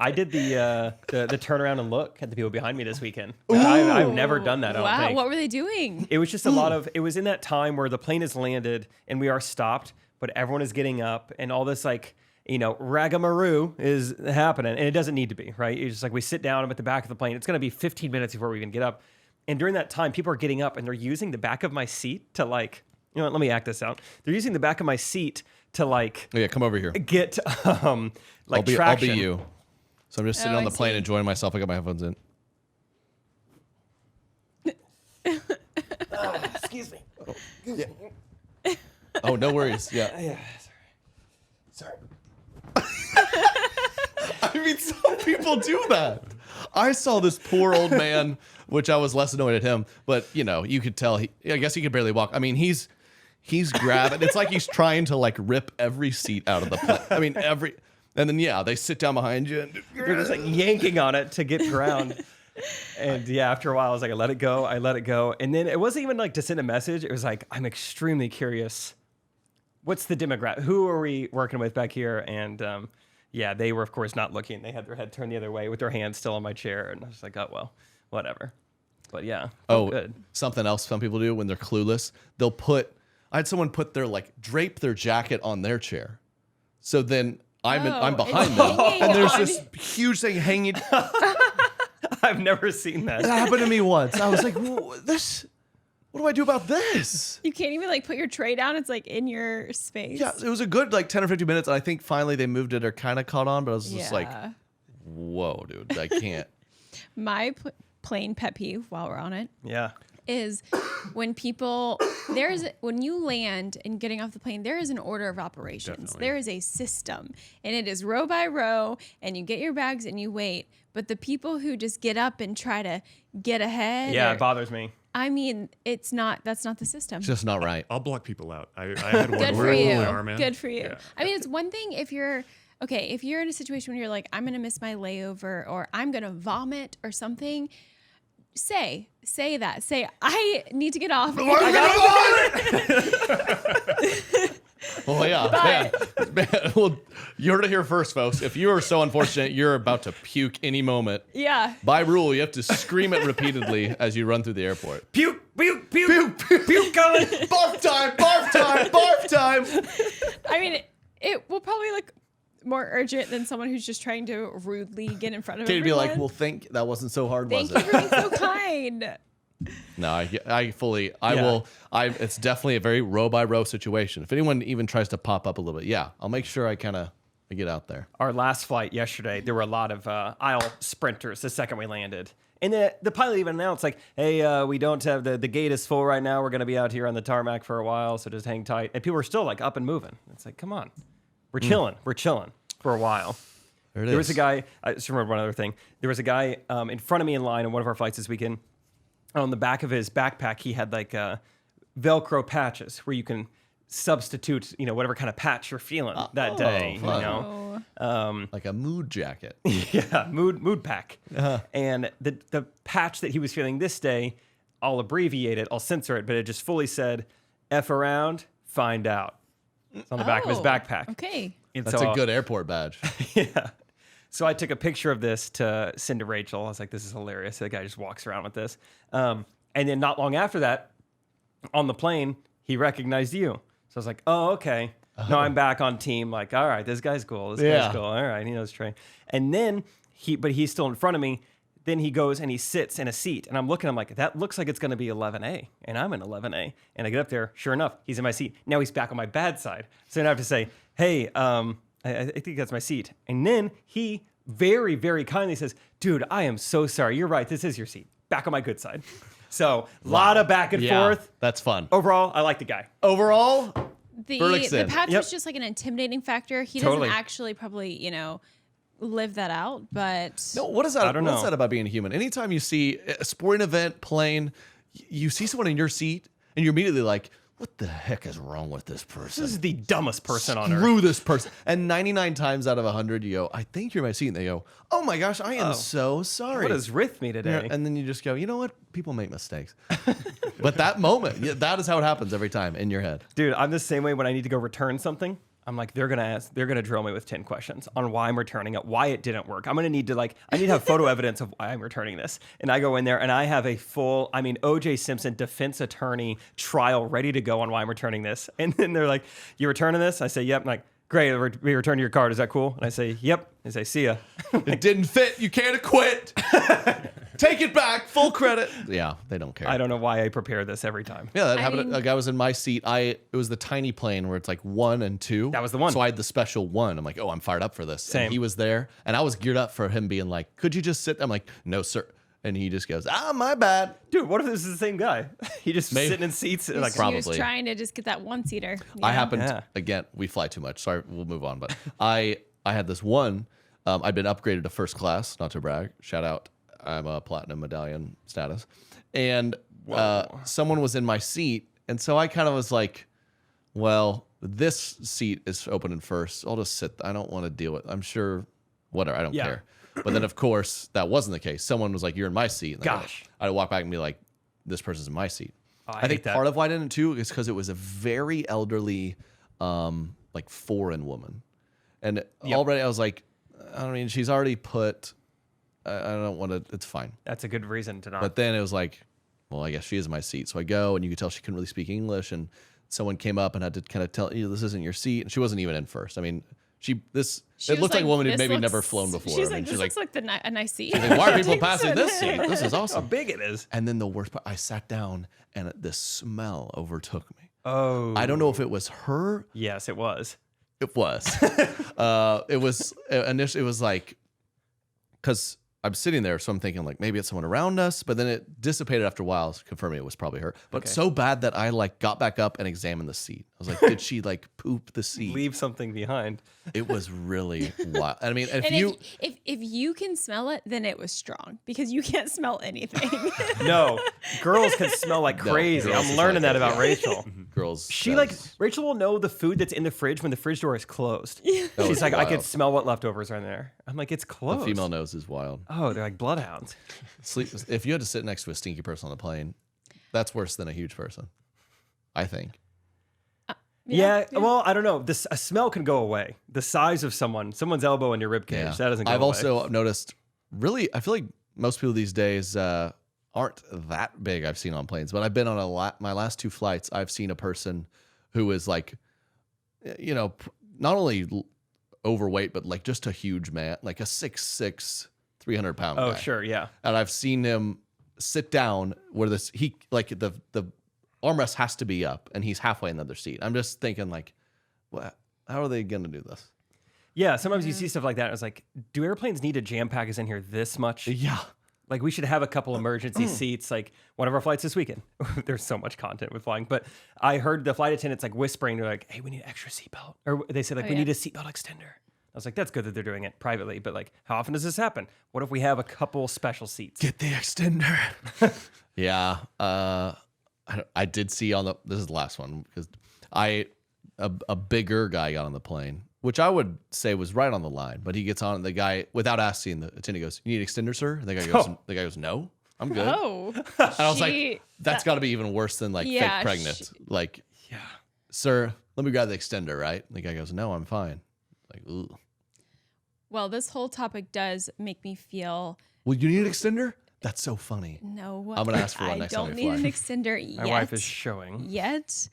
I did the turnaround and look at the people behind me this weekend. I've never done that. I don't think. What were they doing? It was just a lot of. It was in that time where the plane has landed and we are stopped, but everyone is getting up and all this like ragamaroo is happening, and it doesn't need to be, right? It's just like we sit down. I'm at the back of the plane. It's going to be 15 minutes before we even get up, and during that time, people are getting up and they're using the back of my seat to like. Let me act this out. They're using the back of my seat to like. Oh, yeah, come over here. Get traction. I'll be you. So I'm just sitting on the plane enjoying myself. I got my headphones in. Excuse me. Oh, yeah. Oh, no worries. Yeah. Yeah. Sorry. I mean, some people do that. I saw this poor old man, which I was less annoyed at him, but you could tell. I guess he could barely walk. I mean, he's grabbing. It's like he's trying to like rip every seat out of the plane. I mean, and then they sit down behind you and they're just like yanking on it to get ground. And after a while, I was like, I let it go. And then it wasn't even like to send a message. It was like, I'm extremely curious. What's the demographic? Who are we working with back here? And they were, of course, not looking. They had their head turned the other way with their hands still on my chair. And I was like, oh, well, whatever. But good. Something else some people do when they're clueless. I had someone drape their jacket on their chair. So then I'm behind them. And there's this huge thing hanging. I've never seen that. It happened to me once. I was like, what do I do about this? You can't even like put your tray down. It's like in your space. Yeah, it was a good 10 or 15 minutes. And I think finally they moved it or kind of caught on. But I was just like, whoa, dude, I can't. My plane pet peeve while we're on it. Yeah. Is when when you land and getting off the plane, there is an order of operations. Definitely. There is a system, and it is row by row, and you get your bags and you wait. But the people who just get up and try to get ahead, it bothers me. I mean, that's not the system. It's just not right. I'll block people out. I had one. Good for you. Arm, Good for you. Yeah. I mean, it's one thing if you're in a situation where you're like, I'm going to miss my layover or I'm going to vomit or something. Say that. Say, I need to get off. Oh, yeah. Well, you heard it here first, folks. If you are so unfortunate, you're about to puke any moment. Yeah. By rule, you have to scream it repeatedly as you run through the airport. Puke, puke, puke, puke, puke coming. Barf time, barf time, barf time. I mean, it will probably look more urgent than someone who's just trying to rudely get in front of everyone. Katie be like, well, that wasn't so hard, was it? Thank you for being so kind. No, I fully, it's definitely a very row by row situation. If anyone even tries to pop up a little bit, I'll make sure I get out there. Our last flight yesterday, there were a lot of aisle sprinters the second we landed. And the pilot even announced, like, hey, we don't have, the gate is full right now. We're going to be out here on the tarmac for a while, so just hang tight. And people were still, like, up and moving. It's like, come on. We're chilling. We're chilling for a while. There was a guy, I just remember one other thing. There was a guy in front of me in line on one of our flights this weekend. On the back of his backpack, he had like Velcro patches where you can substitute, whatever kind of patch you're feeling that day. Fun. Like a mood jacket. Yeah, mood pack. Uh-huh. And the patch that he was feeling this day, I'll abbreviate it, I'll censor it, but it just fully said, F around, find out. It's on the back of his backpack. Okay. And That's a good airport badge. Yeah. So I took a picture of this to send to Rachel. I was like, this is hilarious. The guy just walks around with this. And then not long after that, on the plane, he recognized you. So I was like, oh, okay. No, I'm back on team. Like, all right, this guy's cool. This guy's cool. All right, he knows Trey. And then he's still in front of me. Then he goes and he sits in a seat. And I'm looking, I'm like, that looks like it's going to be 11A. And I'm in 11A. And I get up there. Sure enough, he's in my seat. Now he's back on my bad side. So then I have to say, hey, I think that's my seat. And then he very, very kindly says, dude, I am so sorry. You're right. This is your seat. Back on my good side. So a lot of back and forth. That's fun. Overall, I like the guy. Overall, the patch was just like an intimidating factor. He doesn't actually probably, live that out, but no, what is that? What is that about being human? Anytime you see a sporting event, plane, you see someone in your seat and you're immediately like, what the heck is wrong with this person? This is the dumbest person on earth. Screw this person. And 99 times out of 100, you go, I think you're my seat. And they go, oh my gosh, I am so sorry. What is with me today? And then you just go, you know what? People make mistakes. But that moment, that is how it happens every time in your head. Dude, I'm the same way when I need to go return something. I'm like, they're gonna drill me with 10 questions on why I'm returning it, why it didn't work. I'm gonna need to I need to have photo evidence of why I'm returning this. And I go in there and I have a full, O.J. Simpson defense attorney trial ready to go on why I'm returning this. And then they're like, you returning this? I say, yep. I'm like, great, we return your card. Is that cool? And I say, yep. They say, see ya. It didn't fit. You can't acquit. Take it back. Full credit. Yeah, they don't care. I don't know why I prepare this every time. Yeah, that happened. A guy was in my seat. It was the tiny plane where it's like 1 and 2. That was the one. So I had the special 1. I'm like, oh, I'm fired up for this. Same. And he was there, and I was geared up for him being like, could you just sit? I'm like, no, sir. And he just goes, my bad. Dude, what if this is the same guy? He just Maybe. sitting in seats. He Like, Probably. was trying to just get that one-seater. I happened Yeah. again. We fly too much. Sorry, we'll move on. But I had this one. I'd been upgraded to first class. Not to brag. Shout out. I'm a platinum medallion status, and someone was in my seat, and so I kind of was like, well, this seat is open in first. I'll just sit. I don't want to deal with. I'm sure. Whatever. I don't Yeah. care. But then, of course, that wasn't the case. Someone was like, "You're in my seat." And Gosh. I'd walk back and be like, "This person's in my seat." I I hate think that. part of why I didn't too is because it was a very elderly, like foreign woman, and already I was like, I mean, she's already put. I don't want to. It's fine. That's a good reason to not. But then it was like, well, I guess she is in my seat. So I go, and you could tell she couldn't really speak English, and someone came up and had to kind of tell you this isn't your seat, and she wasn't even in first. I mean, She it was looked like a woman who'd "This maybe looks-" never flown before. She's I mean, like, this looks like a nice seat. like, why are people passing this seat? This is how awesome. big it is. And then the worst part, I sat down, and the smell overtook me. Oh. I don't know if it was her. Yes, it was. It was. It was initially. It was like, because I'm sitting there, so I'm thinking like maybe it's someone around us, but then it dissipated after a while, confirming it was probably her. But so bad that I like got back up and examined the seat. I was like, did she like poop the seat? Leave something behind. It was really wild. I mean, if And you if you can smell it, then it was strong because you can't smell anything. No, girls can smell like No, crazy. girls I'm is learning like that that, about Rachel. girls, She that's- Rachel will know the food that's in the fridge when the fridge door is closed. it's She's like, I could wild. smell what leftovers are in there. I'm like, it's the closed. female nose is wild. Oh, they're like bloodhounds. Sleep. If you had to sit next to a stinky person on the plane, that's worse than a huge person. I think. Yeah, well, I don't know. A smell can go away. The size of someone's elbow in your rib cage, that doesn't go I've away. also noticed. Really, I feel like most people these days aren't that big. I've seen on planes, but I've been on my last 2 flights. I've seen a person who is like, not only overweight, but like just a huge man, like a 6'6", 300-pound guy. Oh, sure, yeah. And I've seen him sit down where the armrest has to be up, and he's halfway in the other seat. I'm just thinking like, what? How are they gonna do this? Yeah, sometimes you see stuff like that. And it's like, do airplanes need to jam pack us in here this much? Yeah. Like, we should have a couple emergency seats. Like, one of our flights this weekend. There's so much content with flying. But I heard the flight attendants like whispering, they're like, hey, we need an extra seatbelt. Or they said, like, we need a seatbelt extender. I was like, that's good that they're doing it privately. But, like, how often does this happen? What if we have a couple special seats? Get the extender. Yeah. I did see this is the last one, because a bigger guy got on the plane, which I would say was right on the line, but he gets on, and the guy, without asking, the attendant goes, you need extender, sir? And the guy goes, no, I'm good. Oh, And I was like, that's got to be even worse than like Yeah, fake pregnant. Like, sir, let me grab the extender, right? And the guy goes, no, I'm fine. Like, ooh. Well, this whole topic does make me feel. Well, you need an extender? That's so funny. No, I'm gonna ask for one next time I don't we need an fly. extender yet. My wife is showing. Yet.